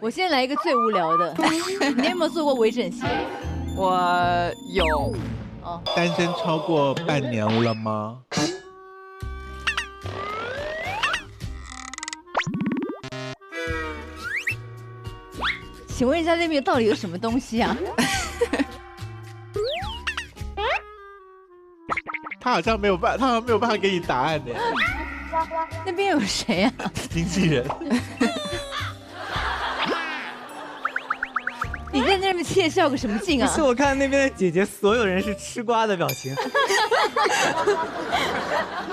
我先来一个最无聊的，你有没有做过微整形？我有。哦，单身超过半年了吗？请问一下那边到底有什么东西啊？他好像没有办法给你答案呢。那边有谁啊？经纪人。你在那边窃笑个什么劲啊？不是，我看那边的姐姐，所有人是吃瓜的表情。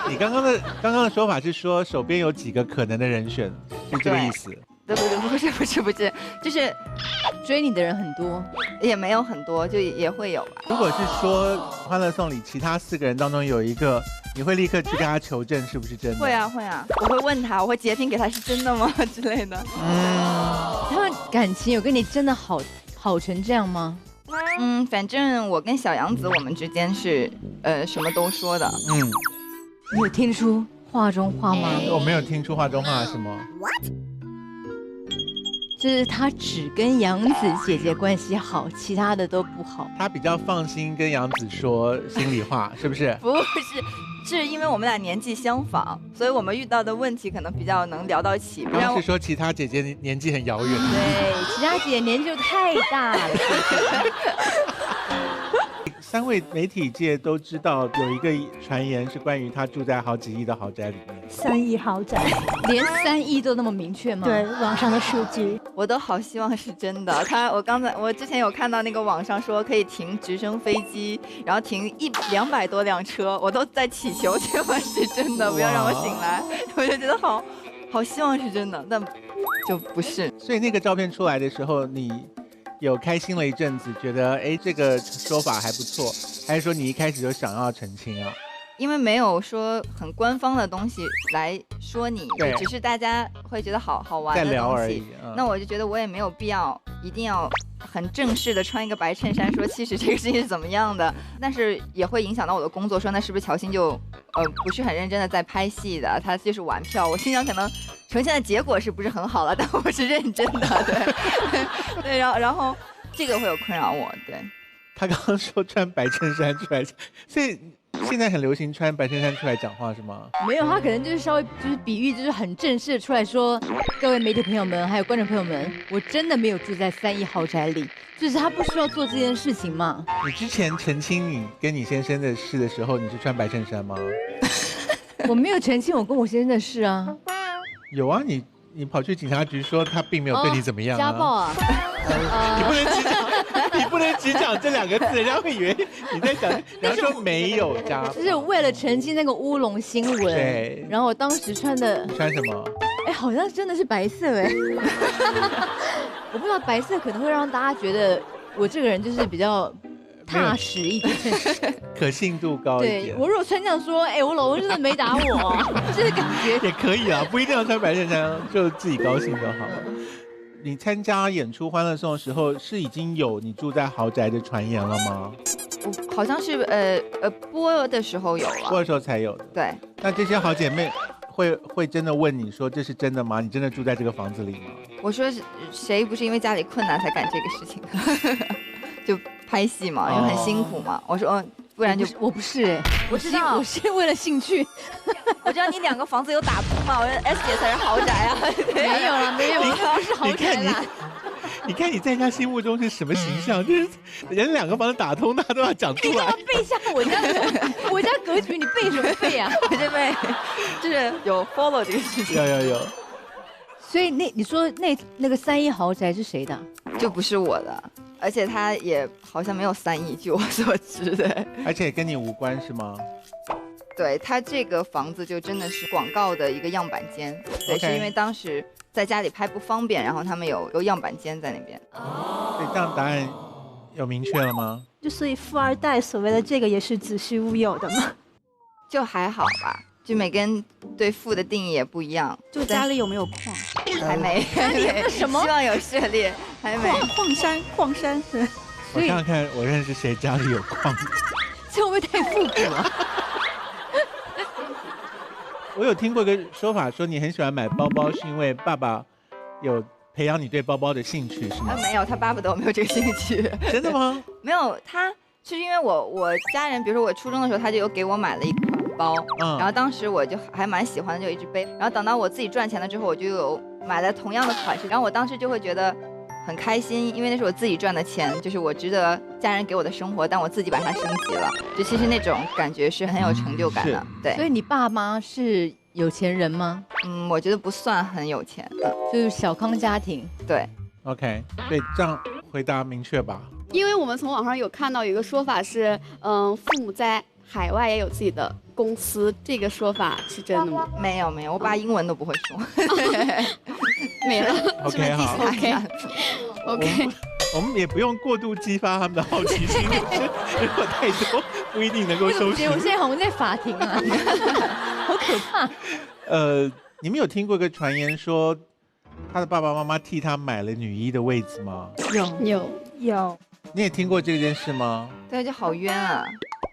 你刚刚的说法是说手边有几个可能的人选，是这个意思？不是，就是追你的人很多，也没有很多，就也会有吧。如果是说《欢乐颂》里其他4个人当中有一个，你会立刻去跟他求证是不是真的？会啊，我会问他，我会截屏给他是真的吗之类的。他们感情有跟你真的好成这样吗？反正我跟小杨子我们之间是什么都说的。你有听出话中话吗？我没有听出话中话什么。就是他只跟杨子姐姐关系好，其他的都不好。他比较放心跟杨子说心里话，是不是？不是，是因为我们俩年纪相仿，所以我们遇到的问题可能比较能聊到一起。刚刚是说其他姐姐年纪很遥远。对，其他姐姐年纪就太大了。3位媒体界都知道有一个传言是关于他住在好几亿的豪宅里面。3亿豪宅，连3亿都那么明确吗？对，网上的数据，我都好希望是真的。我之前有看到那个网上说可以停直升飞机，然后停200多辆车，我都在祈求千万是真的，不要让我醒来。我就觉得好希望是真的，但就不是。所以那个照片出来的时候，你有开心了一阵子，觉得这个说法还不错，还是说你一开始就想要澄清啊？因为没有说很官方的东西来说你，只是大家会觉得好玩的东西，在聊而已。那我就觉得我也没有必要一定要很正式的穿一个白衬衫说其实这个事情是怎么样的，但是也会影响到我的工作，说那是不是乔欣就不是很认真的在拍戏的，他就是玩票。我心想可能呈现的结果是不是很好了，但我是认真的，对对，然后这个会有困扰我。对，他刚刚说穿白衬衫出来，所以现在很流行穿白衬衫出来讲话是吗？没有，他可能就是稍微就是比喻，就是很正式的出来说，各位媒体朋友们，还有观众朋友们，我真的没有住在3亿豪宅里，就是他不需要做这件事情嘛。你之前澄清你跟你先生的事的时候，你是穿白衬衫吗？我没有澄清我跟我先生的事啊。有啊，你跑去警察局说他并没有对你怎么样啊？家暴啊！你不能只讲这2个字，人家会以为你在讲，你要说没有家暴。就是为了澄清那个乌龙新闻。对。然后我当时穿的，你穿什么？好像真的是白色我不知道白色可能会让大家觉得我这个人就是比较踏实一点，可信度高一点。对，我如果穿这样说，我老公就是没打我，就是感觉也可以啊，不一定要穿白衬衫，就自己高兴就好了。你参加演出《欢乐颂》的时候，是已经有你住在豪宅的传言了吗？我好像是播的时候有啊，播的时候才有的。对，那这些好姐妹会真的问你说这是真的吗？你真的住在这个房子里吗？我说谁不是因为家里困难才干这个事情？就拍戏嘛，因为很辛苦嘛。我说不然就我不是我知道我是为了兴趣。我知道你2个房子有打通嘛，我说 S 姐才是豪宅啊。没有了，没有了，不是豪宅啦。你看你在人家心目中是什么形象？就是人2个房子打通，大家都要讲出来。你干嘛背下我家格局？你背什么背啊？我这背就是有 follow 这个事情。有。所以你说那个3亿豪宅是谁的？就不是我的，而且他也好像没有3亿，据我所知的。而且跟你无关是吗？对，他这个房子就真的是广告的一个样板间。对，是因为当时在家里拍不方便，然后他们有样板间在那边。对，这样答案有明确了吗？就所以富2代所谓的这个也是子虚乌有的嘛？就还好吧，就每个人对富的定义也不一样。就家里有没有矿？还没，什么？希望有涉猎，还没。矿山。对。我想想看，我认识谁家里有矿？这会不会太复古了？我有听过一个说法，说你很喜欢买包包，是因为爸爸有培养你对包包的兴趣是吗？没有，他巴不得我没有这个兴趣。真的吗？没有，他是因为我家人，比如说我初中的时候，他就有给我买了一款包，然后当时我就还蛮喜欢的，就一直背。然后等到我自己赚钱了之后，我就有买了同样的款式，然后我当时就会觉得很开心，因为那是我自己赚的钱，就是我值得家人给我的生活，但我自己把它升级了，就其实那种感觉是很有成就感的。对，所以你爸妈是有钱人吗？我觉得不算很有钱，就是小康家庭。对 OK， 对，这样回答明确吧？因为我们从网上有看到有一个说法是，父母在海外也有自己的公司，这个说法是真的吗？没有，我爸英文都不会说。没了。OK， 好。OK， 我们也不用过度激发他们的好奇心，如果太多不一定能够收拾。我现在好像在法庭啊，好可怕。你们有听过一个传言说，他的爸爸妈妈替他买了女一的位子吗？有。你也听过这件事吗？对，就好冤啊！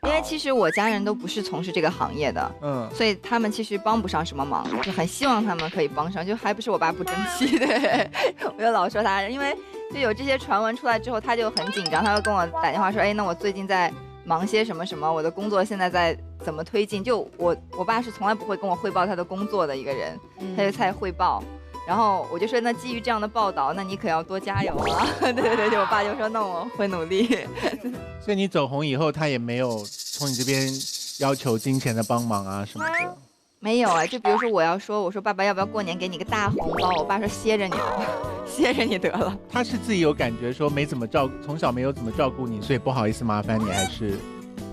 因为其实我家人都不是从事这个行业的，所以他们其实帮不上什么忙，就很希望他们可以帮上，就还不是我爸不争气，对，我就老说他，因为就有这些传闻出来之后，他就很紧张，他会跟我打电话说，哎，那我最近在忙些什么什么，我的工作现在在怎么推进？就我爸是从来不会跟我汇报他的工作的一个人，他就才汇报。然后我就说，那基于这样的报道，那你可要多加油啊！对，我爸就说，那我会努力。所以你走红以后，他也没有从你这边要求金钱的帮忙啊什么的？没有啊，就比如说我说爸爸要不要过年给你个大红包？我爸说歇着你，歇着你得了。他是自己有感觉说从小没有怎么照顾你，所以不好意思麻烦你，还是？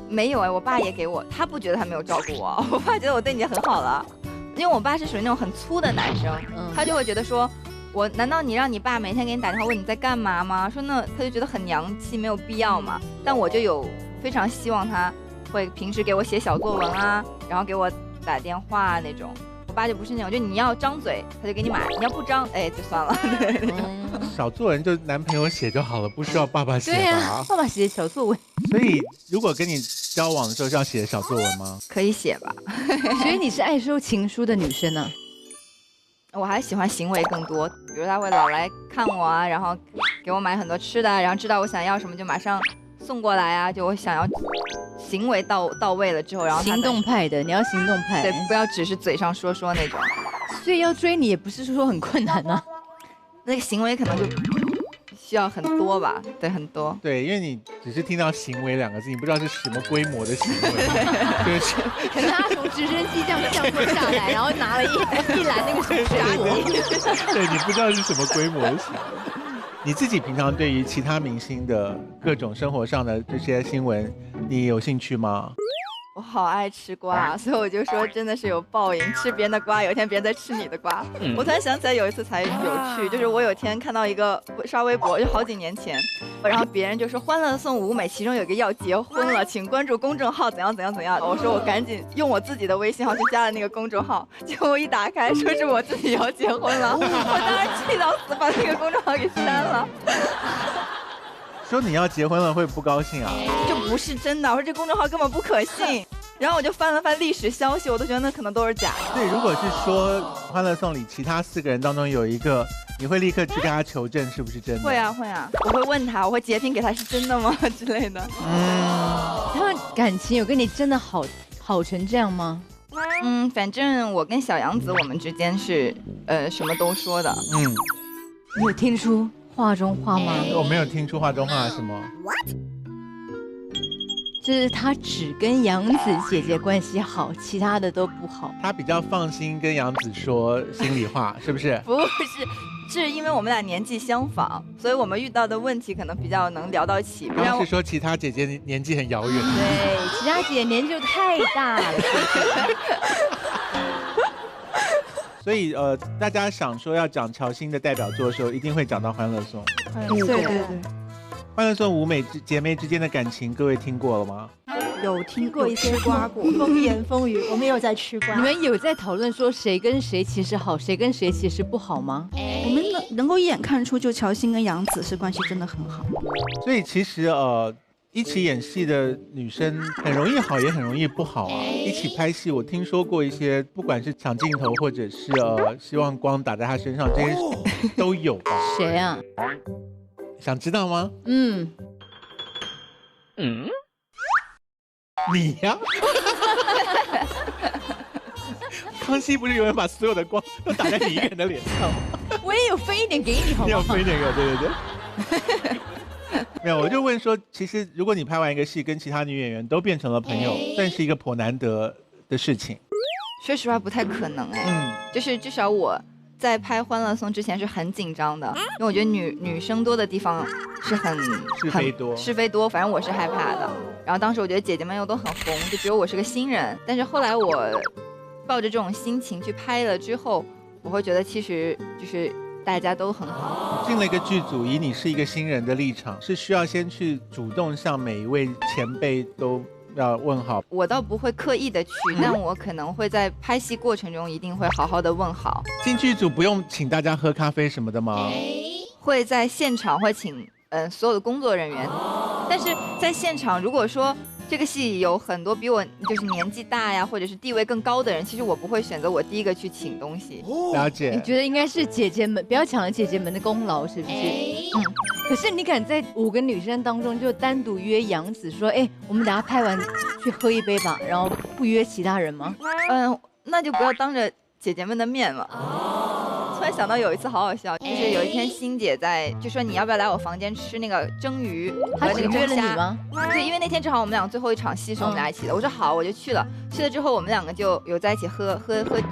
没有我爸也给我，他不觉得他没有照顾我，我爸觉得我对你很好了。因为我爸是属于那种很粗的男生，他就会觉得说，难道你让你爸每天给你打电话问你在干嘛吗？说那他就觉得很娘气，没有必要嘛。但我就有非常希望他会平时给我写小作文啊，然后给我打电话那种。我爸就不是那种，就你要张嘴他就给你买，你要不张，哎就算了。小作文就男朋友写就好了，不需要爸爸写吧？对呀，爸爸写小作文。所以如果跟你交往的时候是要写小作文吗？可以写吧。所以你是爱收情书的女生啊？我还喜欢行为更多，比如他会老来看我啊，然后给我买很多吃的，然后知道我想要什么就马上送过来啊，就我想要行为到位了之后，然后行动派的，你要行动派，对，不要只是嘴上说那种。所以要追你也不是说很困难啊，那个行为可能就需要很多吧，对，很多。对，因为你只是听到行为2个字，你不知道是什么规模的行为，就是可能他从直升机这样降落下来，然后拿了一篮那个水果，对，你不知道是什么规模的行为。你自己平常对于其他明星的各种生活上的这些新闻，你有兴趣吗？我好爱吃瓜，所以我就说真的是有报应，吃别人的瓜，有一天别人在吃你的瓜。我突然想起来有一次才有趣，就是我有一天看到一个刷微博，就好几年前，然后别人就说欢乐颂舞美其中有一个要结婚了，请关注公众号怎样。我说我赶紧用我自己的微信号去加了那个公众号，结果我一打开说是我自己要结婚了，我当时气到死，把那个公众号给删了。说你要结婚了会不高兴啊？就不是真的，我说这公众号根本不可信。然后我就翻了翻历史消息，我都觉得那可能都是假的。对，如果是说《欢乐颂》里其他4个人当中有一个，你会立刻去跟他求证是不是真的？会啊，我会问他，我会截屏给他是真的吗之类的。他们感情有跟你真的好成这样吗？反正我跟小杨子我们之间是什么都说的。你有听出话中话吗？我没有听出话中话什么。就是他只跟杨子姐姐关系好，其他的都不好。他比较放心跟杨子说心里话，是不是？不是，是因为我们俩年纪相仿，所以我们遇到的问题可能比较能聊到一起。不然是说其他姐姐年纪很遥远。对，其他姐年纪就太大了。所以大家想说要讲乔欣的代表作的时候，一定会讲到《欢乐颂》。对。《欢乐颂》舞美姐妹之间的感情，各位听过了吗？有听过一些风言风语，我们有在吃瓜。你们有在讨论说谁跟谁其实好，谁跟谁其实不好吗？我们能够一眼看出，就乔欣跟杨紫是关系真的很好。所以其实一起演戏的女生很容易好，也很容易不好啊。一起拍戏，我听说过一些，不管是抢镜头，或者是希望光打在她身上，这些都有吧？谁啊？想知道吗？你呀、康熙不是有人把所有的光都打在你一个人的脸上吗？我也有分一点给你，好你有不好？飞那个，对对对。没有，我就问说，其实如果你拍完一个戏，跟其他女演员都变成了朋友，算是一个颇难得的事情。说实话不太可能就是至少我在拍《欢乐颂》之前是很紧张的，因为我觉得女生多的地方是是非多，反正我是害怕的。然后当时我觉得姐姐们又都很红，就只有我是个新人。但是后来我抱着这种心情去拍了之后，我会觉得其实就是大家都很好。进了一个剧组，以你是一个新人的立场，是需要先去主动向每一位前辈都要问好。我倒不会刻意的去，但我可能会在拍戏过程中一定会好好的问好。进剧组不用请大家喝咖啡什么的吗？会在现场会请所有的工作人员，但是在现场如果说这个戏有很多比我就是年纪大呀，或者是地位更高的人，其实我不会选择我第一个去请东西。了解。你觉得应该是姐姐们，不要抢了姐姐们的功劳，是不是？可是你敢在5个女生当中就单独约杨紫说，我们等下拍完去喝一杯吧，然后不约其他人吗？那就不要当着姐姐们的面了。突然想到有一次好好笑，就是有一天欣姐就说你要不要来我房间吃那个蒸鱼和那个约了蒸虾？你吗？对，因为那天正好我们俩最后一场戏是我们俩一起的。我说好，我就去了。去了之后我们2个就有在一起喝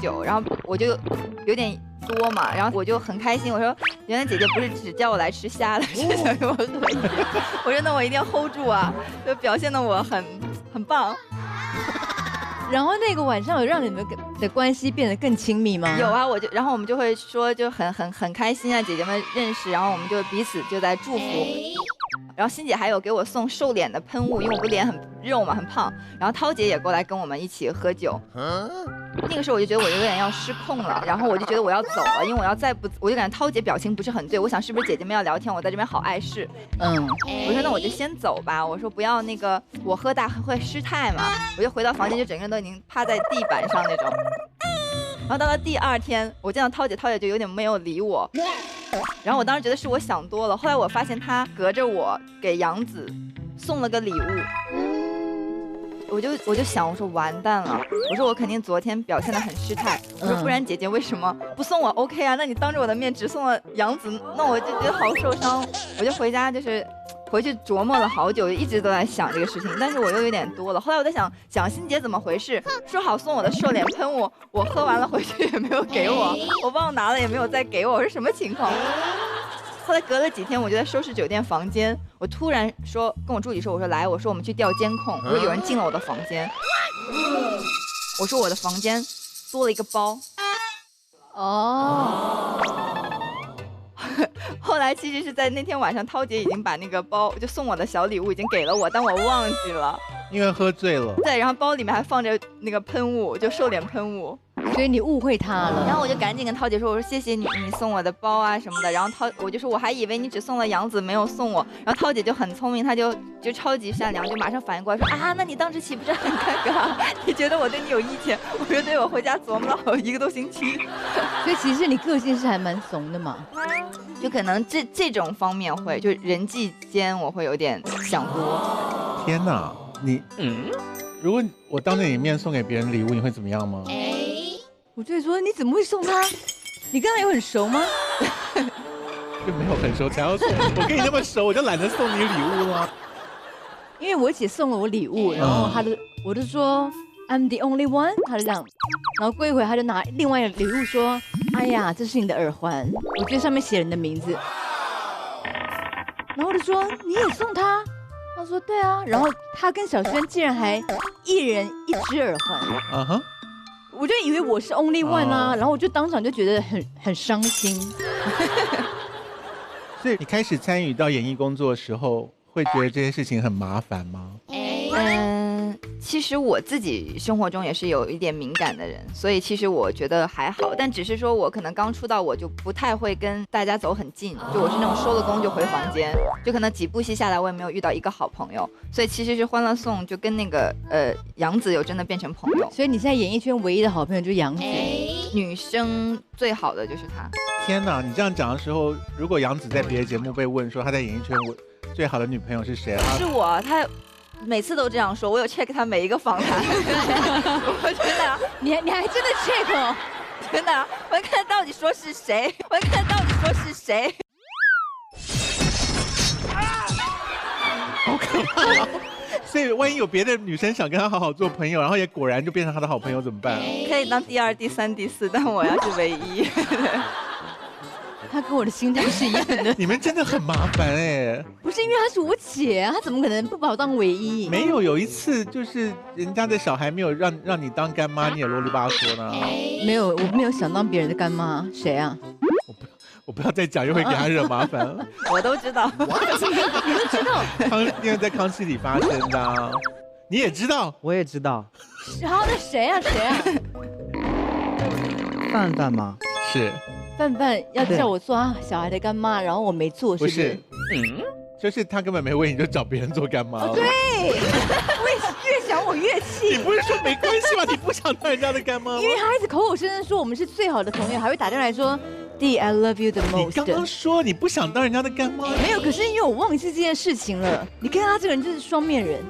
酒，然后我就有点多嘛，然后我就很开心。我说原来姐姐不是只叫我来吃虾的，是想跟我喝鱼。我说那我一定要 hold 住啊，就表现的我很棒。然后那个晚上有让你们的关系变得更亲密吗？有啊，然后我们就会说就很开心啊，姐姐们认识，然后我们就彼此就在祝福。然后欣姐还有给我送瘦脸的喷雾，因为我不脸很肉嘛，很胖。然后涛姐也过来跟我们一起喝酒。那个时候我就觉得我有点要失控了，然后我就觉得我要走了，因为我就感觉涛姐表情不是很对，我想是不是姐姐们要聊天，我在这边好碍事。我说那我就先走吧，我说不要那个我喝大会失态嘛。我就回到房间，就整个人都已经趴在地板上那种。然后到了第2天，我见到涛姐就有点没有理我。然后我当时觉得是我想多了，后来我发现她隔着我给杨紫送了个礼物。我就想，我说完蛋了，我说我肯定昨天表现得很失态，我说不然姐姐为什么不送我 OK 啊？那你当着我的面只送了杨紫，那我就觉得好受伤。我就回家回去琢磨了好久，一直都在想这个事情，但是我又有点多了。后来我在想蒋欣姐怎么回事，说好送我的瘦脸喷雾，我喝完了回去也没有给我，我忘拿了也没有再给我，我说什么情况？后来隔了几天，我就在收拾酒店房间，我突然跟我助理说，我说来，我说我们去调监控，我说有人进了我的房间，我说我的房间多了一个包。后来其实是在那天晚上，涛姐已经把那个包就送我的小礼物已经给了我，但我忘记了，因为喝醉了。对，然后包里面还放着那个喷雾，就瘦脸喷雾。所以你误会他了。然后我就赶紧跟涛姐说，我说谢谢你送我的包啊什么的。然后我就说我还以为你只送了杨紫没有送我。然后涛姐就很聪明，她就超级善良，就马上反应过来说啊，那你当时岂不是很尴尬？你觉得我对你有意见？我说对，我回家琢磨了好1个多星期。所以其实你个性是还蛮怂的嘛。就可能这种方面会，就人际间我会有点想多。天哪，如果我当着你面送给别人礼物，你会怎么样吗？我就会说你怎么会送他？你跟他有很熟吗？就没有很熟才要送，我跟你那么熟，我就懒得送你礼物了。因为我姐送了我礼物，然后我就说 I'm the only one， 他就这样，然后过一会他就拿另外一个礼物说，哎呀，这是你的耳环，我觉得上面写了你的名字，然后我就说你也送他？他说对啊，然后他跟小轩竟然还一人1只耳环，我就以为我是 only one 啊，然后我就当场就觉得很伤心。所以你开始参与到演艺工作的时候，会觉得这些事情很麻烦吗？其实我自己生活中也是有一点敏感的人，所以其实我觉得还好，但只是说我可能刚出道，我就不太会跟大家走很近，就我是那种收了工就回房间，就可能几部戏下来我也没有遇到一个好朋友，所以其实是《欢乐颂》就跟那个杨紫有真的变成朋友，所以你现在演艺圈唯一的好朋友就是杨紫，女生最好的就是她。天哪，你这样讲的时候，如果杨紫在别的节目被问说她在演艺圈最好的女朋友是谁，是我，她每次都这样说，我有 check 她每一个访谈，我真的，你还真的 check 哦，真的，我看到底说是谁，我看到底说是谁。好可怕啊！所以万一有别的女生想跟他好好做朋友，然后也果然就变成他的好朋友怎么办？可以当第二、第三、第四，但我要是唯一。他跟我的心态是一样的。你们真的很麻烦哎。不是因为她是我姐啊，她怎么可能不把我当唯一？没有，有一次就是人家的小孩没有让你当干妈，你也啰里吧嗦呢。没有，我没有想当别人的干妈。谁啊？我不要再讲，又会给他惹麻烦了。我都知道，你都知道？因为在康熙里发生的啊，你也知道，我也知道。然后那谁啊？谁啊？范范吗？是。范范要叫我做他小孩的干妈，然后我没做，是不是？就是他根本没问你就找别人做干妈。对，我越想我越气。你不是说没关系吗？你不想当人家的干妈吗？因为他一直口口声声说我们是最好的朋友，还会打电话来说 "D I love you the most"。你刚刚说你不想当人家的干妈，没有，可是因为我忘记这件事情了。你看他这个人就是双面人。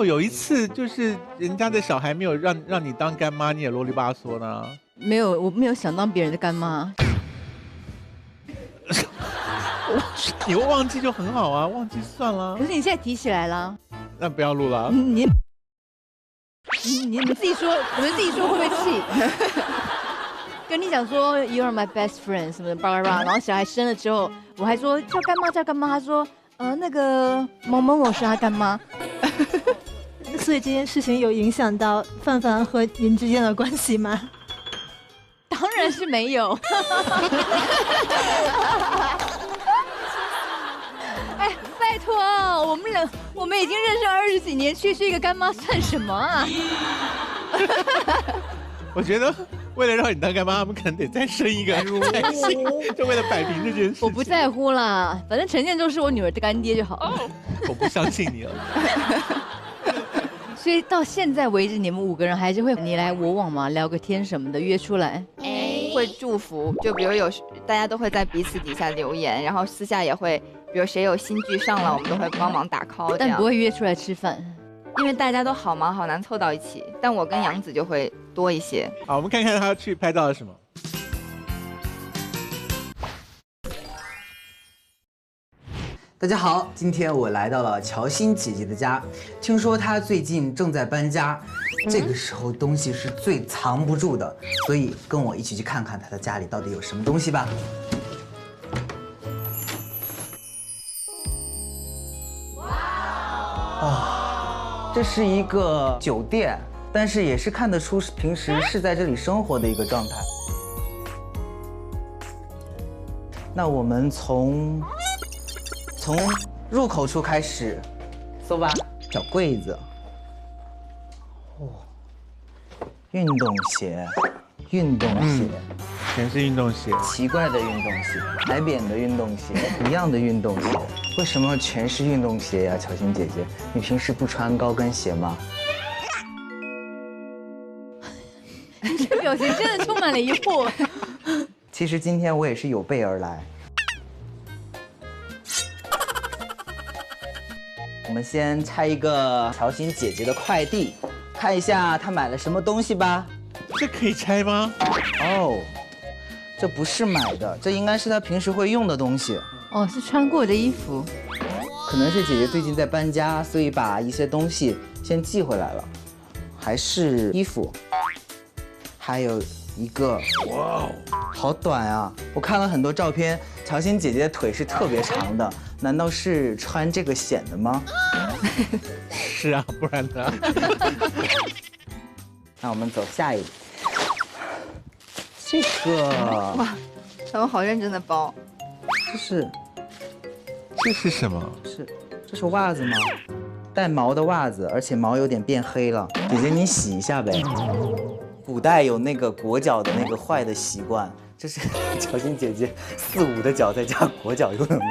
有一次就是人家的小孩没有让你当干妈，你也啰里吧嗦呢。没有，我没有想当别人的干妈。你会忘记就很好啊，忘记算了。可是你现在提起来了，那不要录了。你们自己说，你们自己说会不会气？跟你讲说 "You are my best friend" 什么的，巴拉巴拉。然后小孩生了之后，我还说叫干妈叫干妈，他说那个某某某是他干妈。所以这件事情有影响到范范和您之间的关系吗？当然是没有。哎，拜托啊，我们已经认识20几年，区区一个干妈算什么啊？我觉得为了让你当干妈，他们可能得再生一个才行，就为了摆平这件事情。我不在乎啦，反正陈建州是我女儿的干爹就好。我不相信你了。所以到现在为止，你们5个人还是会你来我往嘛，聊个天什么的，约出来。会祝福，就比如大家都会在彼此底下留言，然后私下也会，比如谁有新剧上了，我们都会帮忙打 call， 但不会约出来吃饭，因为大家都好忙，好难凑到一起。但我跟杨紫就会多一些。好，我们看看他去拍到了什么。大家好，今天我来到了乔欣姐姐的家，听说她最近正在搬家，这个时候东西是最藏不住的，所以跟我一起去看看她的家里到底有什么东西吧。哇，这是一个酒店，但是也是看得出平时是在这里生活的一个状态。那我们从入口处开始搜吧，找柜子。哦，运动鞋，全是运动鞋，奇怪的运动鞋，牌匾的运动鞋，一样的运动鞋，为什么全是运动鞋呀？乔欣姐姐，你平时不穿高跟鞋吗？你这表情真的充满了疑惑。其实今天我也是有备而来。我们先拆一个乔欣姐姐的快递，看一下她买了什么东西吧。这可以拆吗？哦，这不是买的，这应该是她平时会用的东西。哦，是穿过的衣服。可能是姐姐最近在搬家，所以把一些东西先寄回来了。还是衣服，还有一个，哇，好短啊！我看了很多照片，乔欣姐姐的腿是特别长的。难道是穿这个显的吗？是啊，不然呢？那我们走下一个。这个哇，他们好认真的包。这是什么？这是袜子吗？带毛的袜子，而且毛有点变黑了。姐姐，你洗一下呗。古代有那个裹脚的那个坏的习惯，这是乔欣姐姐4、5的脚在家裹脚用的吗？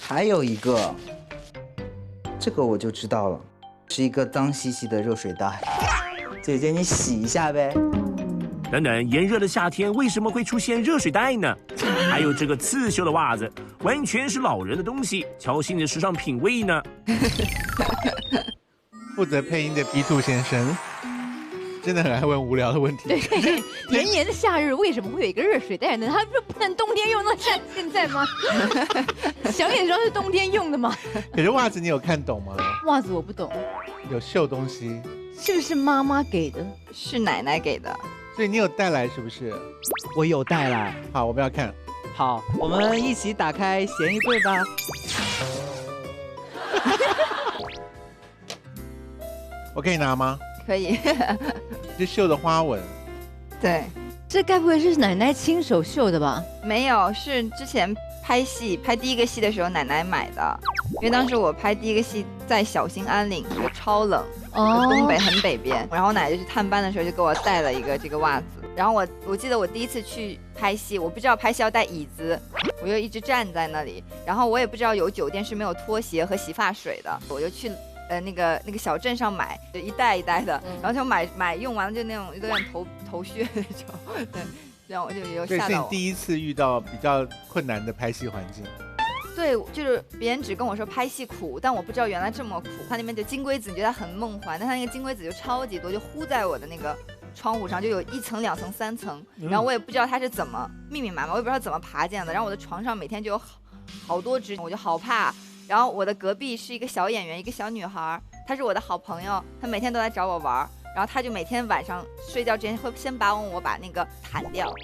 还有一个，这个我就知道了，是一个脏兮兮的热水袋。姐姐，你洗一下呗。等等，炎热的夏天为什么会出现热水袋呢？还有这个刺绣的袜子，完全是老人的东西。乔欣的时尚品味呢？负责配音的 B2 先生，真的很爱问无聊的问题。对，炎炎的夏日为什么会有一个热水袋呢？它不能冬天用，那像现在吗？想也知道是冬天用的吗？可是袜子你有看懂吗？袜子我不懂，有绣东西，是不是妈妈给的？是奶奶给的。所以你有带来是不是？我有带来。好，我们要看。好，我们一起打开闲一对吧。我可以拿吗？可以。是绣的花纹。对，这该不会是奶奶亲手绣的吧？没有，是之前拍第一个戏的时候奶奶买的，因为当时我拍第一个戏在小兴安岭，就超冷，东北很北边，然后奶奶就去探班的时候就给我带了一个这个袜子，然后我记得我第一次去拍戏，我不知道拍戏要带椅子，我就一直站在那里，然后我也不知道有酒店是没有拖鞋和洗发水的，我就去那个小镇上买，就一袋一袋的，然后就买用完了就那种有点头屑那种，对，这样我就有吓到我。所以是你第一次遇到比较困难的拍戏环境。对，就是别人只跟我说拍戏苦，但我不知道原来这么苦。它里面的金龟子，你觉得很梦幻，但它那个金龟子就超级多，就糊在我的那个窗户上，就有1层、2层、3层。然后我也不知道它是怎么密密麻麻，我也不知道怎么爬进来的。然后我的床上每天就有好多只，我就好怕。然后我的隔壁是一个小演员，一个小女孩，她是我的好朋友，她每天都来找我玩。然后她就每天晚上睡觉之前会先把我把那个弹掉，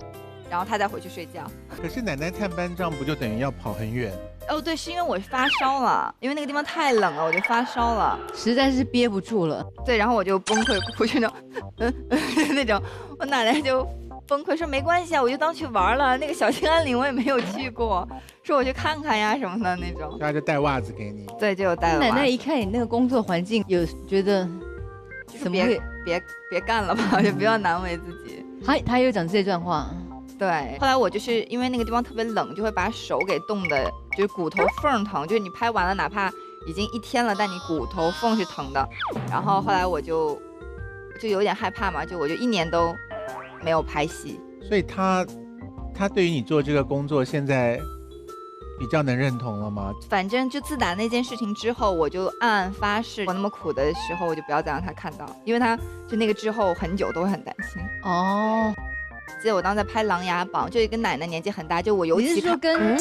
然后她再回去睡觉。可是奶奶探班这样不就等于要跑很远？哦，对，是因为我发烧了，因为那个地方太冷了，我就发烧了，实在是憋不住了。对，然后我就崩溃哭，就那种，那种，我奶奶就崩溃说没关系啊，我就当去玩了。那个小兴安岭我也没有去过，说我去看看呀什么的那种。他就带袜子给你。对，就有带了。奶奶一看你那个工作环境，有觉得怎么会别干了吧，就不要难为自己。他有讲这段话。对，后来我就是因为那个地方特别冷，就会把手给冻的，就是骨头缝疼，就是你拍完了，哪怕已经1天了，但你骨头缝是疼的。然后后来我就有点害怕嘛，我就1年都没有拍戏。所以他对于你做这个工作现在比较能认同了吗？反正就自打那件事情之后，我就暗暗发誓，我那么苦的时候，我就不要再让他看到，因为他就那个之后很久都会很担心。哦。记得我当时在拍《琅琊榜》，就跟奶奶年纪很大，就我尤其你是说跟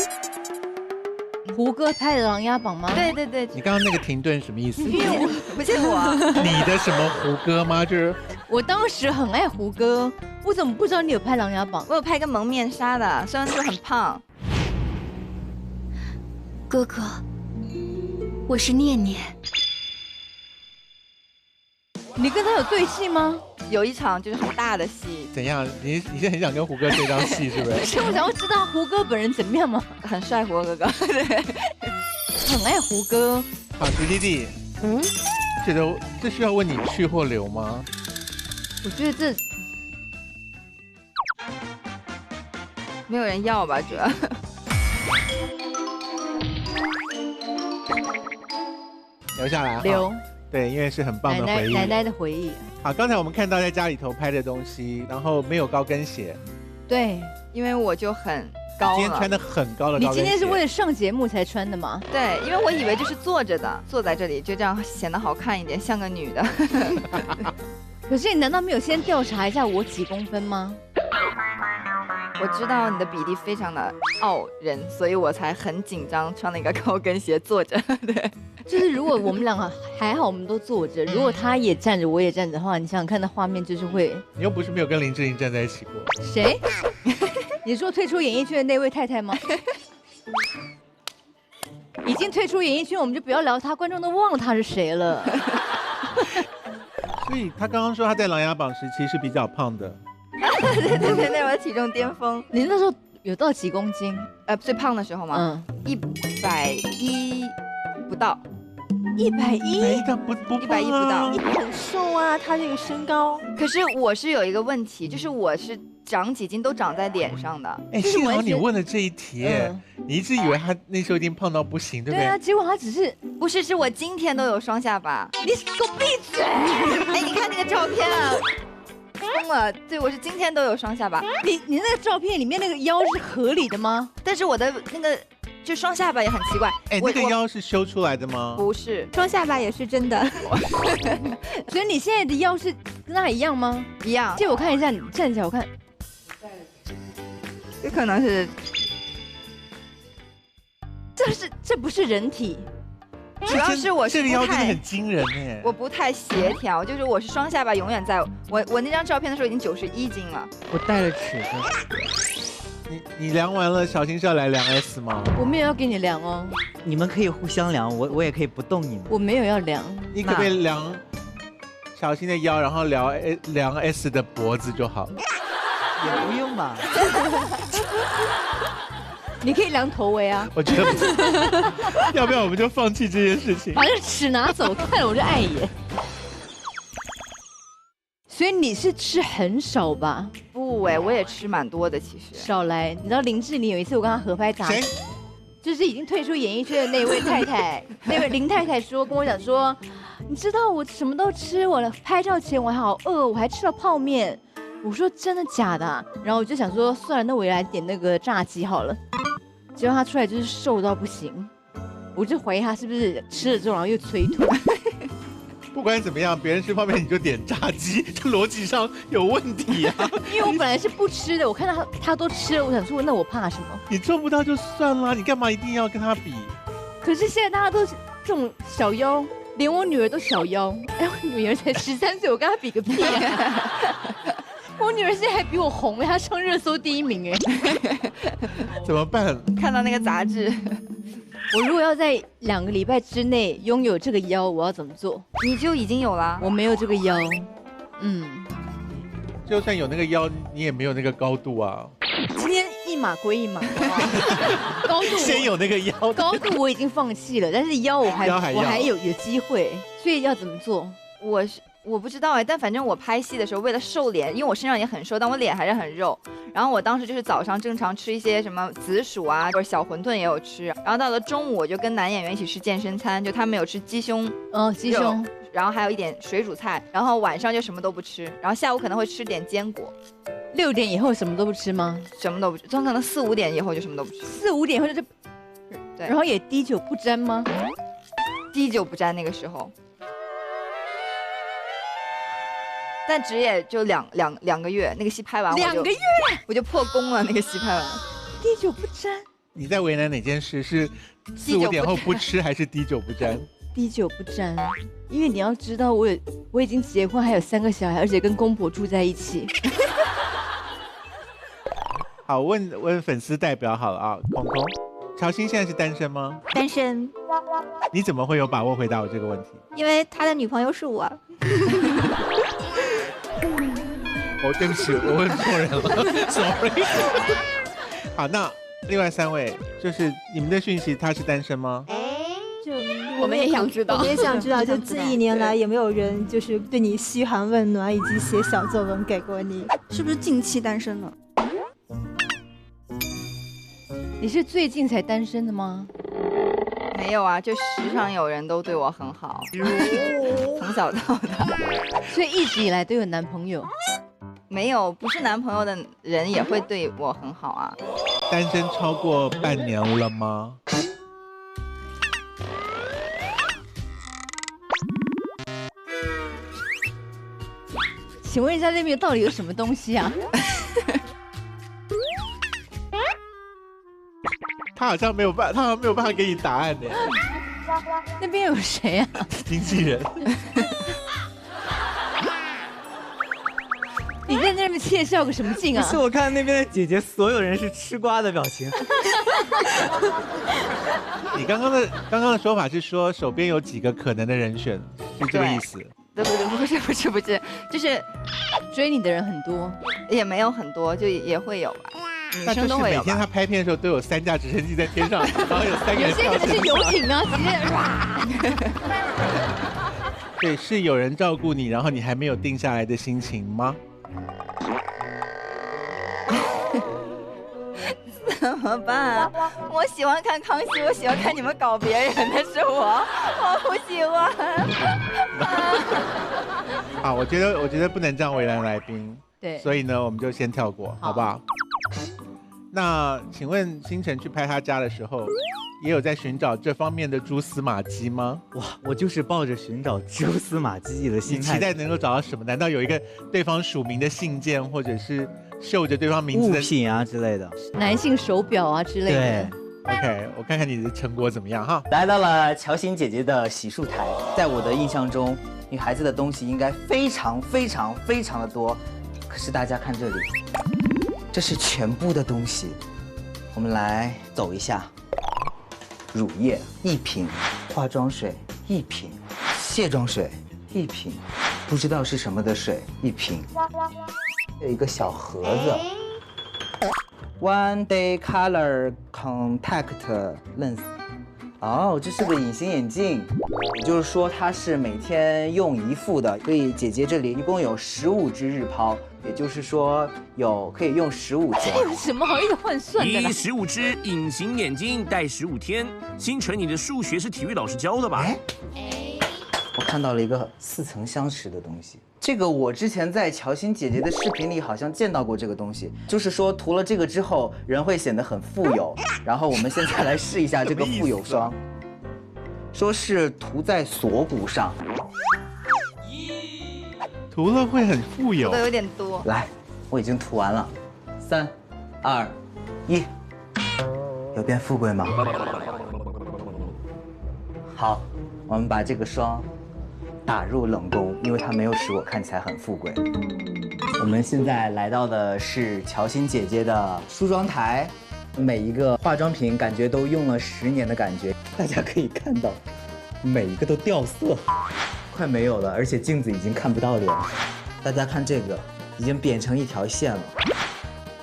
胡歌拍的《琅琊榜》吗？对对对。你刚刚那个停顿什么意思？因为不是我。你的什么胡歌吗？就是我当时很爱胡歌，我怎么不知道你有拍《琅琊榜》？我有拍个蒙面纱的，虽然说很胖。哥哥，我是念念。你跟他有对戏吗？有一场就是很大的戏。怎样？你现在很想跟胡歌对张戏是不是？是我想要知道胡歌本人怎么样吗？很帅，胡歌哥哥，对，很爱胡歌。好，徐弟弟，这需要问你去或留吗？我觉得这没有人要吧，主要。留下来。留。对，因为是很棒的回忆。奶奶的回忆。好，刚才我们看到在家里头拍的东西，然后没有高跟鞋。对，因为我就很高了。今天穿的很高的高跟鞋。你今天是为了上节目才穿的吗？对，因为我以为就是坐着的，坐在这里就这样显得好看一点，像个女的。可是你难道没有先调查一下我几公分吗？我知道你的比例非常的傲人，所以我才很紧张，穿了一个高跟鞋坐着。对，就是如果我们两个还好，我们都坐着，如果他也站着，我也站着的话，你想想看，那画面就是会……你又不是没有跟林志玲站在一起过。谁？你说退出演艺圈的那位太太吗？已经退出演艺圈，我们就不要聊他，观众都忘了他是谁了。所以他刚刚说他在《琅琊榜》时期是比较胖的。对，那是我的体重巅峰。你那时候有到几公斤？最胖的时候吗？110不到。110的不110不到，你很瘦啊，他这个身高。可是我是有一个问题，就是我是长几斤都长在脸上的。幸好你问了这一题，你一直以为他那时候一定胖到不行，对不对？对啊，结果他只是不是我今天都有双下巴。你给我闭嘴！哎，你看那个照片啊，疯了！对，我是今天都有双下巴。你那个照片里面那个腰是合理的吗？但是我的那个。就双下巴也很奇怪，那个腰是修出来的吗？不是，双下巴也是真的。所以你现在的腰是跟他一样吗？一样。借我看一下，你站起来我看。这可能是，这不是人体，主要是我是这个腰真的很惊人哎，我不太协调，就是我是双下巴永远在我那张照片的时候已经91斤了。我带了尺子。你量完了，小新是要来量 S 吗？我没有要给你量哦。你们可以互相量，我也可以不动你们。我没有要量。你可不可以量小新的腰，然后量 S 的脖子就好了？也不用吧。你可以量头围啊。我觉得不是，要不要我们就放弃这件事情？把这尺拿走，看了我就碍眼。所以你是吃很少吧？不我也吃蛮多的，其实。少来，你知道林志玲有一次我跟她合拍杂志，就是已经退出演艺圈的那位太太，那位林太太跟我讲说，你知道我什么都吃，我拍照前我还好饿，我还吃了泡面。我说真的假的啊？然后我就想说算了，那我也来点那个炸鸡好了。结果她出来就是瘦到不行，我就怀疑她是不是吃了之后然后又催吐。不管怎么样，别人吃泡面你就点炸鸡，这逻辑上有问题啊！因为我本来是不吃的，我看到他都吃了，我想说那我怕什么？你做不到就算了，你干嘛一定要跟他比？可是现在大家都是这种小腰，连我女儿都小腰。哎，我女儿才13岁，我跟她比个屁啊！我女儿现在还比我红哎，她上热搜第1名哎。怎么办？看到那个杂志。我如果要在2个礼拜之内拥有这个腰，我要怎么做？你就已经有了。我没有这个腰，就算有那个腰，你也没有那个高度啊。今天一码归一码，高度先有那个腰，高度我已经放弃了，但是腰我还有机会，所以要怎么做？我不知道哎，但反正我拍戏的时候，为了瘦脸，因为我身上也很瘦，但我脸还是很肉。然后我当时就是早上正常吃一些什么紫薯啊，或者小馄饨也有吃。然后到了中午，我就跟男演员一起吃健身餐，就他们有吃鸡胸，鸡胸，然后还有一点水煮菜。然后晚上就什么都不吃，然后下午可能会吃点坚果。6点以后什么都不吃吗？什么都不吃，总可能4、5点以后就什么都不吃。4、5点以后就对，然后也滴酒不沾吗？滴酒不沾那个时候。但只也就两个月，那个戏拍完2个月我就破功了。那个戏拍完，滴酒不沾。你在为难哪件事？是4、5点后不吃，还是滴酒不沾？滴酒不沾，因为你要知道，我已经结婚，还有3个小孩，而且跟公婆住在一起。好，问粉丝代表好了啊，空空，乔欣现在是单身吗？单身。你怎么会有把握回答我这个问题？因为他的女朋友是我。对不起，我问错人了，sorry。好，那另外3位，就是你们的讯息，他是单身吗？就我们也想知道，我们也想知道，就这1年来有没有人就是对你嘘寒问暖，以及写小作文给过你？是不是近期单身了？你是最近才单身的吗？没有啊，就时常有人都对我很好，从小到大，所以一直以来都有男朋友。没有，不是男朋友的人也会对我很好啊。单身超过半年了吗？请问一下，那边到底有什么东西啊？他好像没有办法给你答案呢。那边有谁啊？经纪人。你在那边窃笑个什么劲啊？不是，我看那边的姐姐，所有人是吃瓜的表情。你刚刚的说法是说手边有几个可能的人选，是这个意思？不是，就是追你的人很多，也没有很多，就也会有吧。女生都会有吧。每天他拍片的时候都有3架直升机在天上，然后有3个人。有些可能是游艇啊，直接哇。对，是有人照顾你，然后你还没有定下来的心情吗？怎么办？我喜欢看康熙，我喜欢看你们搞别人的是我不喜欢。啊，我觉得不能这样为难来宾。对，所以呢，我们就先跳过，好不好？那请问星辰去拍他家的时候，也有在寻找这方面的蛛丝马迹吗？哇，我就是抱着寻找蛛丝马迹的心态，你期待能够找到什么？难道有一个对方署名的信件，或者是绣着对方名字的物品啊之类的，男性手表啊之类的？对。OK， 我看看你的成果怎么样哈。来到了乔欣姐姐的洗漱台，在我的印象中，女孩子的东西应该非常的多。可是大家看这里，这是全部的东西。我们来走一下，乳液1瓶，化妆水1瓶，卸妆水1瓶，不知道是什么的水1瓶，有一个小盒子。One Day Color Contact Lens， 哦，这是个隐形眼镜，也就是说它是每天用1副的，所以姐姐这里一共有15支日抛，也就是说可以用15天。这有什么好一直换算的以15支隐形眼镜戴15天，星辰，你的数学是体育老师教的吧？我看到了一个似曾相识的东西，这个我之前在乔欣姐姐的视频里好像见到过这个东西，就是说涂了这个之后人会显得很富有。然后我们现在来试一下这个富有霜，说是涂在锁骨上，涂了会很富有，涂的有点多。来，我已经涂完了，3、2、1，有变富贵吗？好，我们把这个霜打入冷宫，因为它没有使我看起来很富贵。我们现在来到的是乔欣姐姐的梳妆台，每一个化妆品感觉都用了10年的感觉，大家可以看到，每一个都掉色，快没有了，而且镜子已经看不到脸。大家看这个，已经扁成一条线了。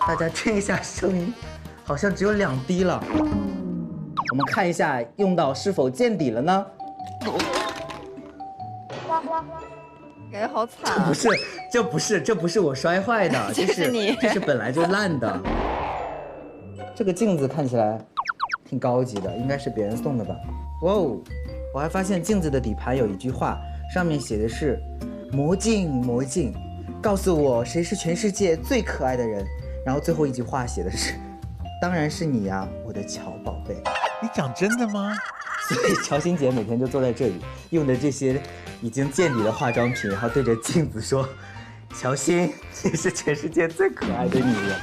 大家听一下声音，好像只有2滴了。我们看一下用到是否见底了呢？感觉好惨啊！这不是我摔坏的，这是你，这是本来就烂的。这个镜子看起来挺高级的，应该是别人送的吧？哇哦！我还发现镜子的底盘有一句话，上面写的是“魔镜魔镜，告诉我谁是全世界最可爱的人”。然后最后一句话写的是“当然是你呀，我的乔宝贝”。你讲真的吗？所以乔欣姐每天就坐在这里，用的这些已经见底的化妆品，然后对着镜子说：“乔欣，你是全世界最可爱的女人。”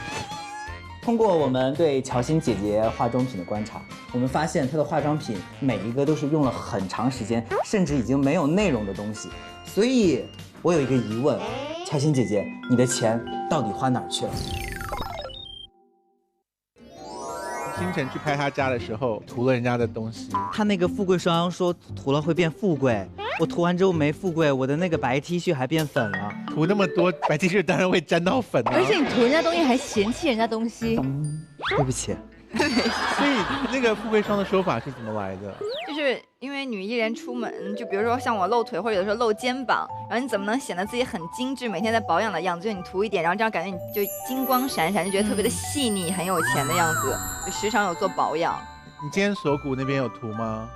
通过我们对乔欣姐姐化妆品的观察，我们发现她的化妆品每一个都是用了很长时间，甚至已经没有内容的东西。所以我有一个疑问，乔欣姐姐，你的钱到底花哪儿去了？星辰去拍他家的时候，涂了人家的东西。他那个富贵霜说涂了会变富贵，我涂完之后没富贵，我的那个白 T 恤还变粉了。涂那么多白 T 恤，当然会沾到粉啊。而且你涂人家东西还嫌弃人家东西。对不起。所以那个富贵霜的说法是怎么来的？就是因为女艺人出门，就比如说像我露腿，或者有时候露肩膀，然后你怎么能显得自己很精致，每天在保养的样子？就你涂一点，然后这样感觉你就金光闪闪，就觉得特别的细腻，很有钱的样子。就时常有做保养。你今天锁骨那边有涂吗？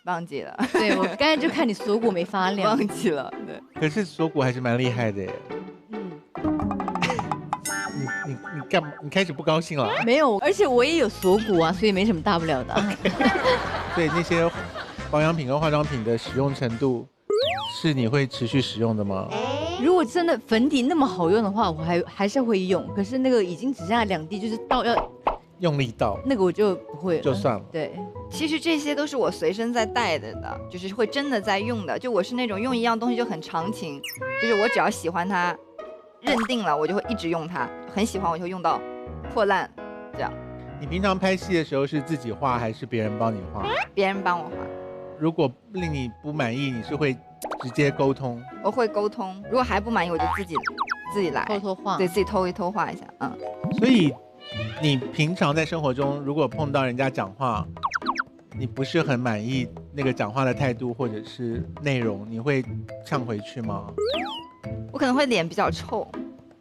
忘记了。对，我刚才就看你锁骨没发亮。忘记了，对。可是锁骨还是蛮厉害的耶。你干嘛？你开始不高兴了？没有，而且我也有锁骨啊，所以没什么大不了的。对，那些保养品跟化妆品的使用程度，是你会持续使用的吗？如果真的粉底那么好用的话，我还是会用。可是那个已经只剩下2滴，就是到要用力到那个我就不会了，就算了。对，其实这些都是我随身在带的，就是会真的在用的。就我是那种用一样东西就很长情，就是我只要喜欢它。认定了，我就会一直用它，很喜欢我就用到破烂，这样。你平常拍戏的时候是自己画还是别人帮你画？别人帮我画。如果令你不满意，你是会直接沟通？我会沟通，如果还不满意，我就自己来，偷画，对自己偷画一下，所以你平常在生活中，如果碰到人家讲话，你不是很满意那个讲话的态度或者是内容，你会呛回去吗？我可能会脸比较臭。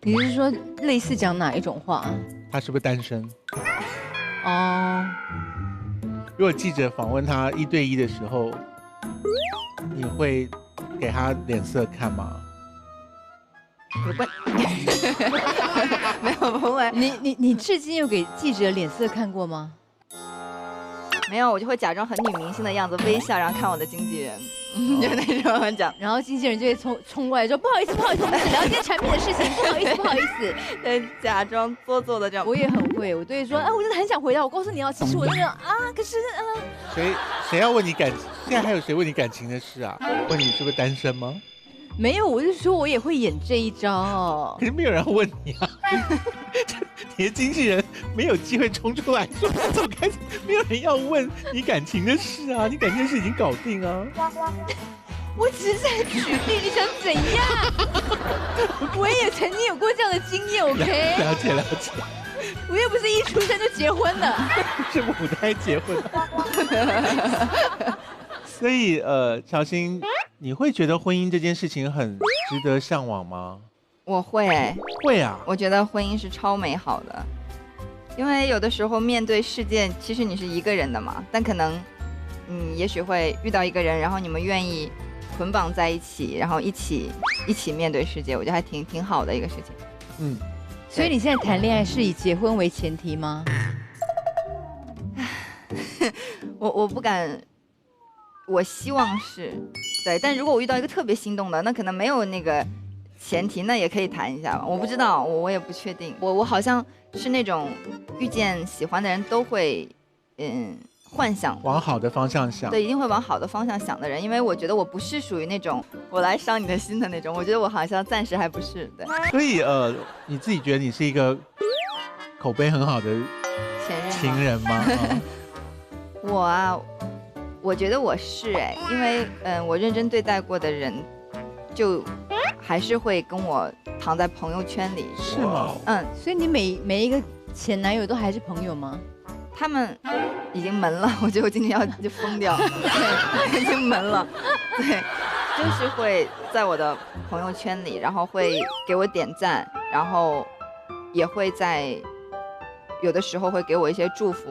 你是说类似讲哪一种话？他是不是单身？哦。如果记者访问他1对1的时候，你会给他脸色看吗？不，没有不会。你至今有给记者脸色看过吗？没有，我就会假装很女明星的样子，微笑，然后看我的经纪人，就那种讲，然后经纪人就会冲过来说不好意思，我们只聊天产品的事情，不好意思，对，假装做作的这样。我也很会，我都会说我真的很想回答，我告诉你其实我那个可是谁要问你感情？现在还有谁问你感情的事啊？问你是不是单身吗？没有，我是说我也会演这一招。可是没有人问你啊，你的经纪人没有机会冲出来说走开，没有人要问你感情的事啊，你感情的事已经搞定啊。我只是在举例，你想怎样？我也曾经有过这样的经验 ，OK？ 了解。我又不是一出生就结婚了，是母胎结婚。所以乔欣，你会觉得婚姻这件事情很值得向往吗？我会啊，我觉得婚姻是超美好的，因为有的时候面对世界，其实你是一个人的嘛，但可能你也许会遇到一个人，然后你们愿意捆绑在一起，然后一起面对世界，我觉得还挺好的一个事情。所以你现在谈恋爱是以结婚为前提吗？我不敢。我希望是，对，但如果我遇到一个特别心动的，那可能没有那个前提，那也可以谈一下吧。我不知道，我也不确定。我好像是那种遇见喜欢的人都会，幻想往好的方向想，对，一定会往好的方向想的人，因为我觉得我不是属于那种我来伤你的心的那种，我觉得我好像暂时还不是，对。所以你自己觉得你是一个口碑很好的情人吗？我觉得我是因为我认真对待过的人，就还是会跟我躺在朋友圈里。是吗？所以你每一个前男友都还是朋友吗？他们已经门了，我觉得我今天就疯掉，对，已经门了，对，就是会在我的朋友圈里，然后会给我点赞，然后也会在有的时候会给我一些祝福。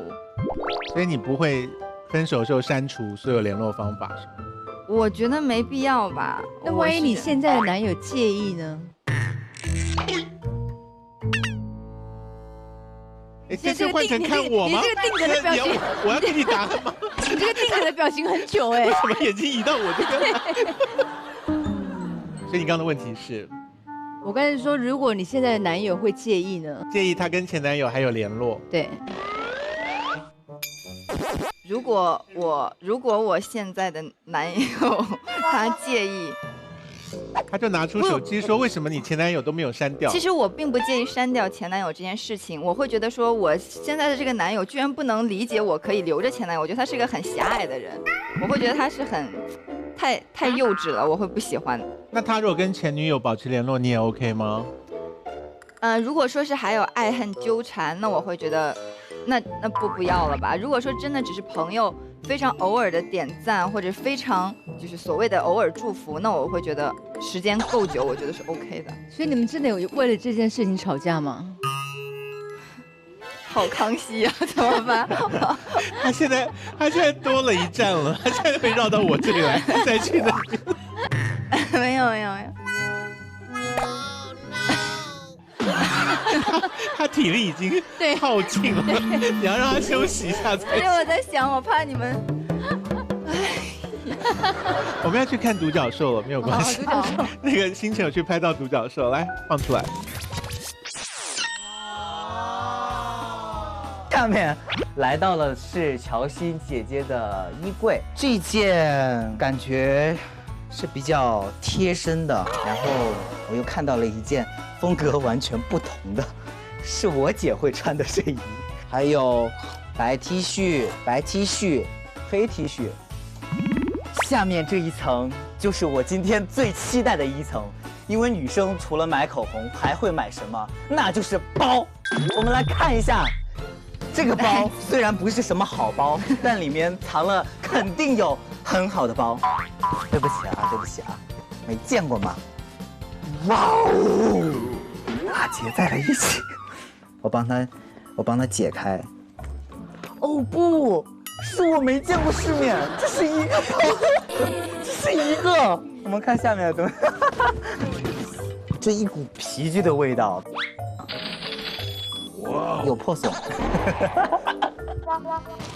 所以你不会分手的时候删除所有联络方法是吗？我觉得没必要吧。那万一你现在的男友介意呢？这次换成看我吗？你这个定格的表情，我要给你答案吗？你这个定格的表情很久为什么眼睛移到我这边？所以你刚刚的问题是？我刚才说，如果你现在的男友会介意呢？介意他跟前男友还有联络？对。如果我现在的男友他介意，他就拿出手机说：“为什么你前男友都没有删掉？”其实我并不介意删掉前男友这件事情，我会觉得说我现在的这个男友居然不能理解我可以留着前男友，我觉得他是一个很狭隘的人，我会觉得他是太幼稚了，我会不喜欢。那他如果跟前女友保持联络，你也 OK 吗？如果说是还有爱恨纠缠，那我会觉得。那不要了吧？如果说真的只是朋友，非常偶尔的点赞，或者非常就是所谓的偶尔祝福，那我会觉得时间够久，我觉得是 OK 的。所以你们真的有为了这件事情吵架吗？好康熙啊，怎么办？他现在多了一站了，他现在会绕到我这里来，再去那边。没有。他体力已经耗尽了，你要让他休息一下才行。而且我在想，我怕你们，我们要去看独角兽了，没有关系。那个星辰有去拍到独角兽，来放出来。下面来到了是乔欣姐姐的衣柜，这件感觉是比较贴身的，然后我又看到了一件风格完全不同的，是我姐会穿的睡衣，还有白 T 恤、黑 T 恤。下面这一层就是我今天最期待的一层，因为女生除了买口红还会买什么？那就是包。我们来看一下，这个包虽然不是什么好包，但里面藏了肯定有很好的包。对不起啊，对不起啊，没见过吗？哇哦，打结在了一起。我帮他解开。哦不，是我没见过世面，这是一个包，这是一个。我们看下面的东西，这一股皮具的味道。哇，有破损。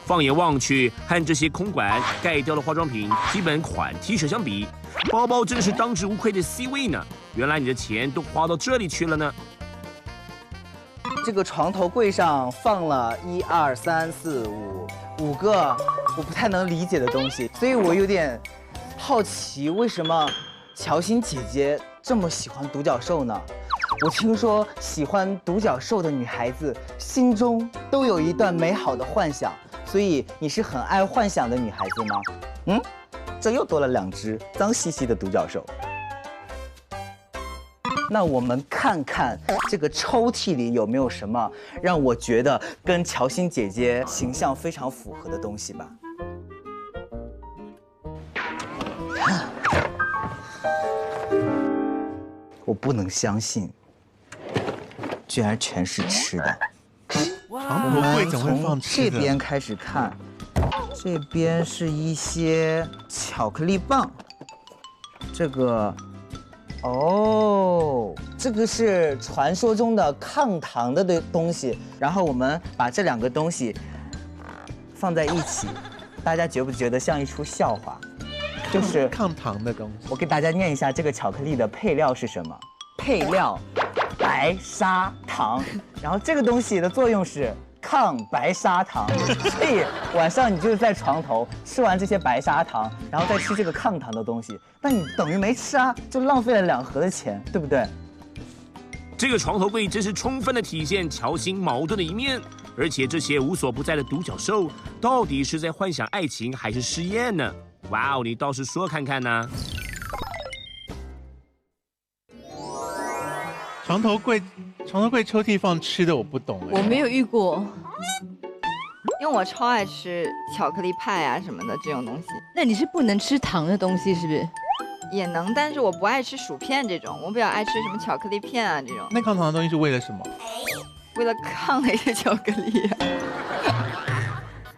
放眼望去，和这些空管盖掉的化妆品、基本款 T 恤相比，包包真的是当之无愧的 C 位呢。原来你的钱都花到这里去了呢。这个床头柜上放了1、2、3、4、5个我不太能理解的东西，所以我有点好奇，为什么乔欣姐姐这么喜欢独角兽呢？我听说喜欢独角兽的女孩子心中都有一段美好的幻想，所以你是很爱幻想的女孩子吗？嗯，这又多了2只脏兮兮的独角兽。那我们看看这个抽屉里有没有什么让我觉得跟乔欣姐姐形象非常符合的东西吧。我不能相信，居然全是吃的。床头柜怎么会放吃的？这边开始看，这边是一些巧克力棒，这个。哦，这个是传说中的抗糖的东西，然后我们把这2个东西放在一起，大家觉不觉得像一出笑话？就是抗糖的东西。我给大家念一下这个巧克力的配料是什么？配料白砂糖，然后这个东西的作用是抗白砂糖，所以晚上你就是在床头吃完这些白砂糖，然后再吃这个抗糖的东西，那你等于没吃啊，就浪费了2盒的钱，对不对？这个床头柜真是充分的体现乔欣矛盾的一面，而且这些无所不在的独角兽，到底是在幻想爱情还是试验呢？哇哦，你倒是说看看呢。床头柜抽屉放吃的，我不懂哎。我没有遇过，因为我超爱吃巧克力派啊什么的这种东西。那你是不能吃糖的东西是不是？也能，但是我不爱吃薯片这种，我比较爱吃什么巧克力片啊这种。那抗糖的东西是为了什么？为了抗那些巧克力啊。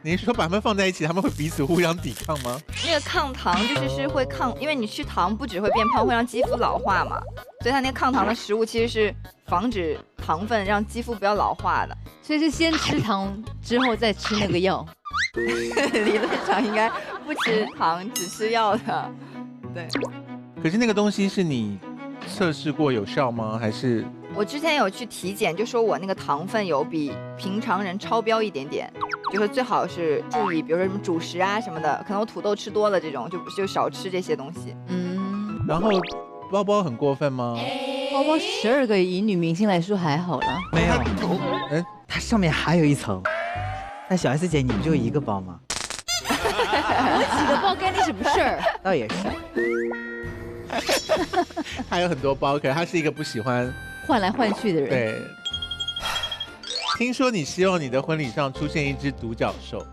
你是说把它们放在一起，他们会彼此互相抵抗吗？那个抗糖是会抗，因为你吃糖不只会变胖，会让肌肤老化嘛。所以它那个抗糖的食物其实是防止糖分让肌肤不要老化的。所以是先吃糖之后再吃那个药。理论上应该不吃糖，只吃药的。对。可是那个东西是你测试过有效吗？还是？我之前有去体检，就说我那个糖分有比平常人超标一点点，就说最好是注意，比如说什么主食啊什么的，可能我土豆吃多了这种，就少吃这些东西。嗯。然后包包很过分吗？包包12个以女明星来说还好啦。没有，它上面还有一层。那小 S 姐，你不就1个包吗？我几个包干你什么事儿？倒也是。他有很多包，可是他是一个不喜欢换来换去的人。对。听说你希望你的婚礼上出现一只独角兽。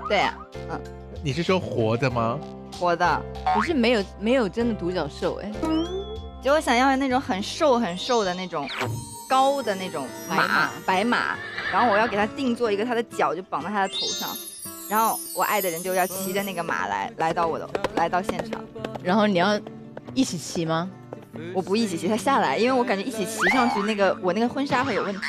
对呀，嗯。你是说活的吗？活的。可是没有真的独角兽哎。就我想要那种很瘦很瘦的那种高的那种白马，然后我要给它定做一个它的脚就绑在它的头上，然后我爱的人就要骑着那个马来到现场。然后你要一起骑吗？我不一起骑，他下来，因为我感觉一起骑上去我那个婚纱会有问题。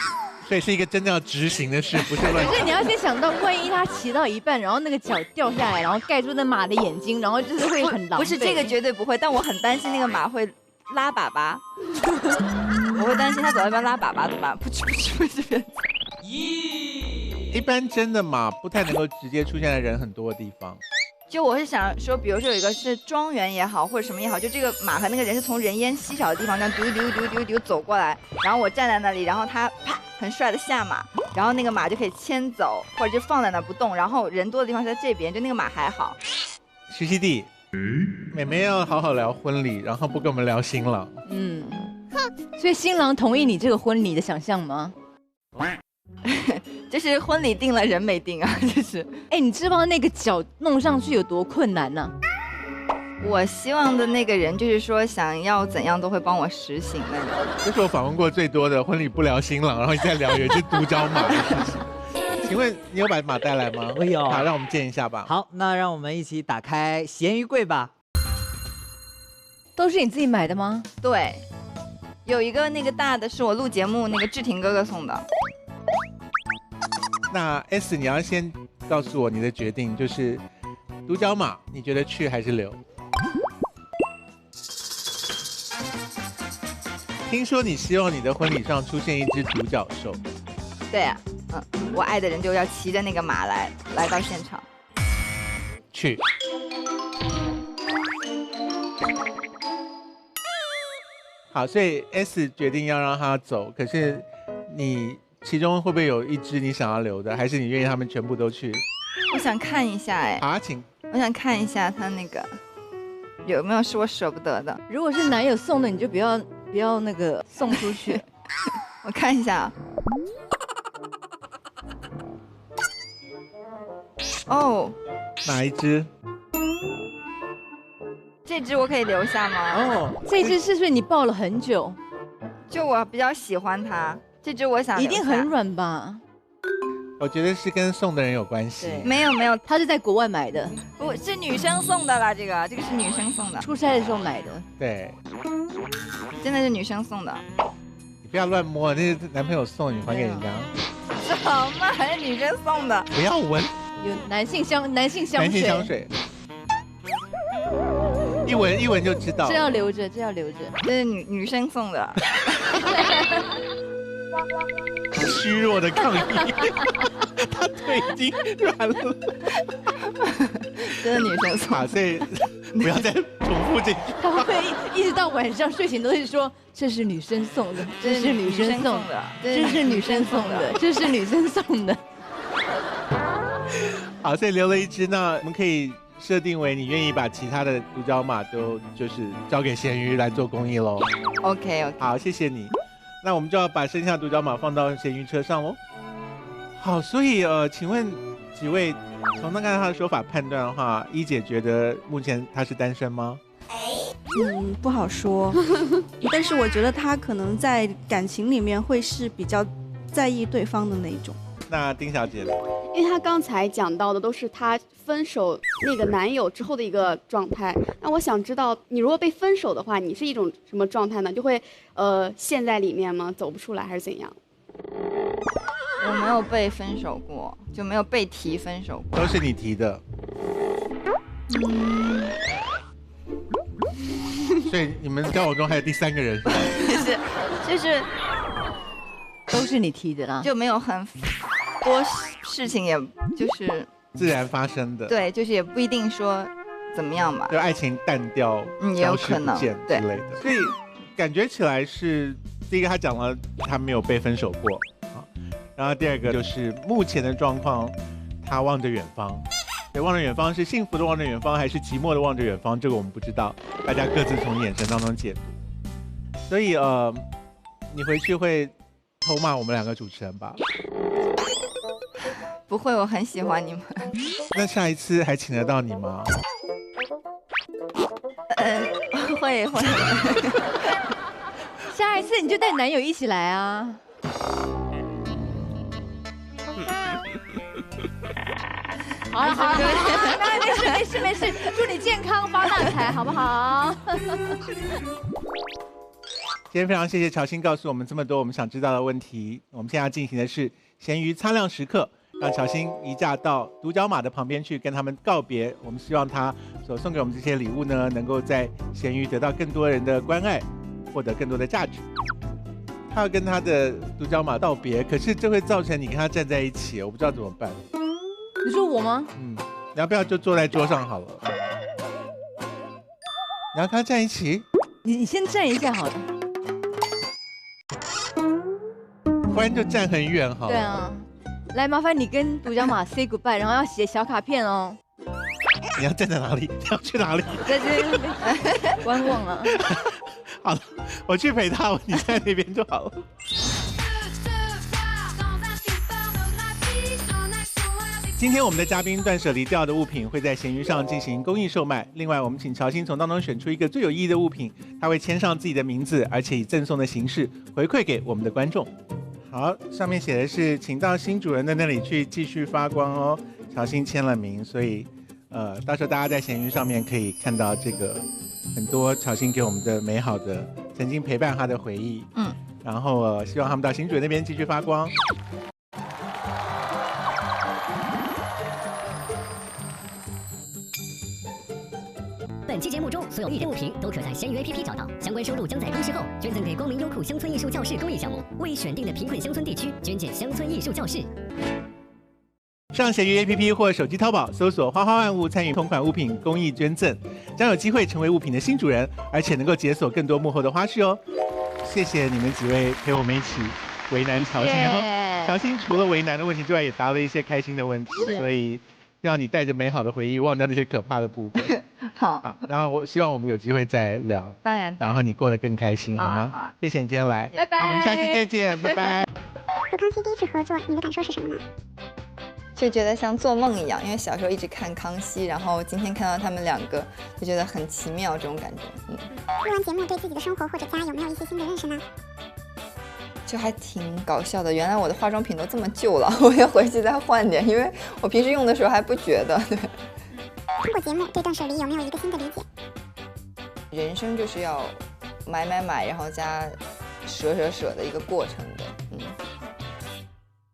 所以是一个真的要执行的事，不是乱。可是你要先想到，万一他骑到一半，然后那个脚掉下来，然后盖住那马的眼睛，然后就是会很狼狈。不是这个绝对不会，但我很担心那个马会拉粑粑，我会担心他走到一半拉粑粑怎么办？不去。一般真的马不太能够直接出现在人很多的地方。就我是想说，比如说有一个是庄园也好，或者什么也好，就这个马和那个人是从人烟稀少的地方这样丢走过来，然后我站在那里，然后他啪很帅的下马，然后那个马就可以牵走，或者就放在那不动，然后人多的地方是在这边，就那个马还好。徐熙娣，妹妹要好好聊婚礼，然后不跟我们聊新郎。所以新郎同意你这个婚礼的想象吗？就是婚礼定了，人没定啊，就是。你知道那个脚弄上去有多困难呢？我希望的那个人就是说想要怎样都会帮我实行那种。这是我访问过最多的婚礼不聊新郎，然后你再聊有一只独角马的事情。请问你有把马带来吗？我有。好，让我们见一下吧。好，那让我们一起打开咸鱼柜吧。都是你自己买的吗？对，有一个那个大的是我录节目那个志廷哥哥送的。那 S 你要先告诉我你的决定，就是独角马，你觉得去还是留？听说你希望你的婚礼上出现一只独角兽。对啊，我爱的人就要骑着那个马来到现场。去。好，所以 S 决定要让他走，可是你其中会不会有一只你想要留的，还是你愿意他们全部都去？我想看一下好，请。我想看一下他那个有没有是我舍不得的。如果是男友送的，你就不要那个送出去。我看一下。哦，哪一只？这只我可以留下吗？这只是不是你抱了很久？就我比较喜欢它，这只我想留下。一定很软吧？我觉得是跟送的人有关系。没有，他是在国外买的，不是女生送的啦，这个是女生送的，出差的时候买的。对，真的是女生送的。你不要乱摸，那是男朋友送你还给人家。什么？还是女生送的？不要闻。有男性香水。一闻就知道。这要留着。这是女生送的。虚弱的抗议，他腿已经软了。真的女生送的。所以不要再重复这句。他会不会一直到晚上睡醒都是说这是女生送的，这是女生送的，这是女生送的，这是女生送的。好，所以留了一只，那我们可以设定为你愿意把其他的独角马都就是交给咸鱼来做公益喽。OK， 好，谢谢你。那我们就要把剩下独角马放到咸鱼车上喽。好，所以请问几位，从刚才他的说法判断的话，一姐觉得目前他是单身吗？不好说，但是我觉得他可能在感情里面会是比较在意对方的那一种。那丁小姐呢？因为他刚才讲到的都是他分手那个男友之后的一个状态，那我想知道，你如果被分手的话，你是一种什么状态呢？就会陷在里面吗？走不出来还是怎样？我没有被分手过，就没有被提分手过。都是你提的。所以你们交往中还有第三个人？就是都是你提的啦，就没有很多事情，也就是自然发生的。对，就是也不一定说怎么样吧，就爱情淡掉，也有可能之类的。所以感觉起来是第一个，他讲了他没有被分手过啊，然后第二个就是目前的状况，他望着远方。对，望着远方是幸福的望着远方，还是寂寞的望着远方？这个我们不知道，大家各自从眼神当中解读。所以你回去会偷骂我们两个主持人吧？不会，我很喜欢你们。那下一次还请得到你吗？会。下一次你就带男友一起来啊。好了，没事，祝你健康发大财，好不好？今天非常谢谢乔欣告诉我们这么多我们想知道的问题。我们现在要进行的是咸鱼擦亮时刻，让乔欣移驾到独角马的旁边去跟他们告别。我们希望他所送给我们这些礼物呢，能够在咸鱼得到更多人的关爱，获得更多的价值。他要跟他的独角马道别，可是这会造成你跟他站在一起，我不知道怎么办。你说我吗？你要不要就坐在桌上好了？你要跟他站一起？你先站一下好了。不然就站很远好了。对啊，来麻烦你跟独角马 say goodbye， 然后要写小卡片哦。你要站在哪里？你要去哪里？在这边观望啊。好了，我去陪他，你在那边就好了。今天我们的嘉宾断舍离掉的物品会在闲鱼上进行公益售卖。另外，我们请乔欣从当中选出一个最有意义的物品，他会签上自己的名字，而且以赠送的形式回馈给我们的观众。好，上面写的是请到新主人的那里去继续发光哦。乔欣签了名，所以到时候大家在闲鱼上面可以看到这个很多乔欣给我们的美好的曾经陪伴他的回忆。然后希望他们到新主人那边继续发光。本期节目中所有艺人物品都可在闲鱼 APP 找到，相关收入将在公示后捐赠给光明优酷乡村艺术教室公益项目，为选定的贫困乡村地区捐建乡村艺术教室。上闲鱼 APP 或手机淘宝搜索“花花万物”，参与同款物品公益捐赠，将有机会成为物品的新主人，而且能够解锁更多幕后的花絮哦。谢谢你们几位陪我们一起为难乔欣哦。乔欣除了为难的问题之外，也答了一些开心的问题，所以让你带着美好的回忆忘掉那些可怕的部分。好，然后我希望我们有机会再聊，当然，然后你过得更开心，好吗？好，谢谢你今天来，拜拜，我们下期再见，拜拜。和康熙第一次合作，你的感受是什么呢？就觉得像做梦一样，因为小时候一直看康熙，然后今天看到他们两个，就觉得很奇妙这种感觉。录完节目对自己的生活或者家有没有一些新的认识呢？就还挺搞笑的，原来我的化妆品都这么旧了，我要回去再换点，因为我平时用的时候还不觉得。对。通过节目对断舍离有没有一个新的理解？人生就是要买，然后加舍的一个过程的。